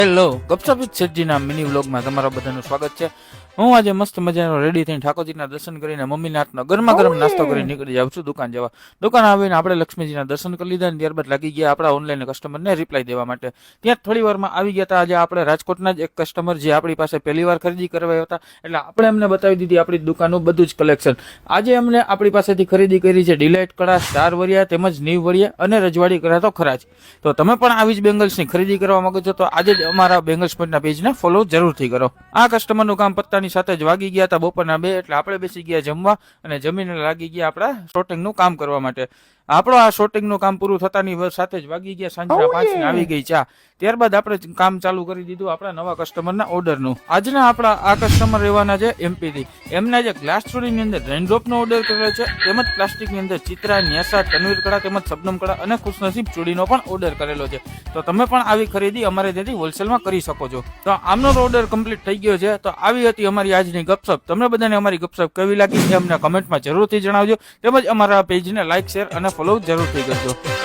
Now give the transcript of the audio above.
Hello, ગપસપ with શેઠજીના mini વ્લોગમાં તમારા બધાનું સ્વાગત છે. હું આજે મસ્ત મજાનો રેડી થઈને ઠાકોરજીના દર્શન કરીને મમ્મીના હાથનો ગરમા ગરમ નાસ્તો કરીને નીકળી જાઉં છું દુકાન જવા. દુકાન આવીને આપણે લક્ષ્મીજીના દર્શન કરી લીધા અને ત્યારબાદ લાગી ગયા આપણા ઓનલાઈન કસ્ટમરને રિપ્લાય દેવા માટે. ત્યાં થોડી વારમાં આવી ગયા હતા આજે આપણે રાજકોટના જ એક કસ્ટમર જે આપણી પાસે પહેલી વાર ખરીદી કરવા હતા, એટલે આપણે એમને બતાવી દીધી આપણી દુકાનનું બધું જ કલેક્શન. આજે એમને આપણી પાસેથી ખરીદી કરી છે ડિલાઇટ કડા, સ્ટાર વરિયા તેમજ નીવ વરિયા અને રજવાડી કડા તો ખરા જ. તો તમે પણ આવી જ બેંગલ્સની ખરીદી કરવા માંગો છો તો આજે જ અમારા બેંગલ્સ પોઈન્ટના પેજને ફોલો જરૂરથી કરો. આ કસ્ટમરનું કામ પત્તાની સાથે જ વાગી ગયા હતા બપોરના 2, એટલે આપણે બેસી ગયા જમવા અને જમીને લાગી ગયા આપણા શોર્ટિંગનું કામ કરવા માટે. આપણો આ શોર્ટિંગનું કામ પૂરું થતાની સાથે જ વાગી ગયા સાંજના 5 ને આવી ગઈ ચા. ત્યારબાદ આપણે કામ ચાલુ કરી દીધું આપણા નવા કસ્ટમરના ઓર્ડરનું. આજના આપણા આ કસ્ટમર રહેવાના છે એમપીથી. એમના જે ગ્લાસ ચોરીની અંદર રેનડ્રોપનો ઓર્ડર કરેલો છે તેમજ પ્લાસ્ટિકની અંદર ચિત્રા, ન્યાસા, તનવીર કડા તેમજ સબનમ કડા અને ખુશનસીબ ચૂડીનો પણ ઓર્ડર કરેલો છે. તો તમે પણ આવી ખરીદી અમારે ત્યાંથી હોલસેલમાં કરી શકો છો. તો આમનો ઓર્ડર કમ્પ્લીટ થઈ ગયો છે. તો આવી હતી અમારી આજની ગપસપ. તમને બધાને અમારી ગપસપ કેવી લાગી છે અમને કમેન્ટમાં જરૂરથી જણાવજો. તેમજ અમારા પેજને લાઇક, શેર અને ફોલો જરૂરથી કરજો.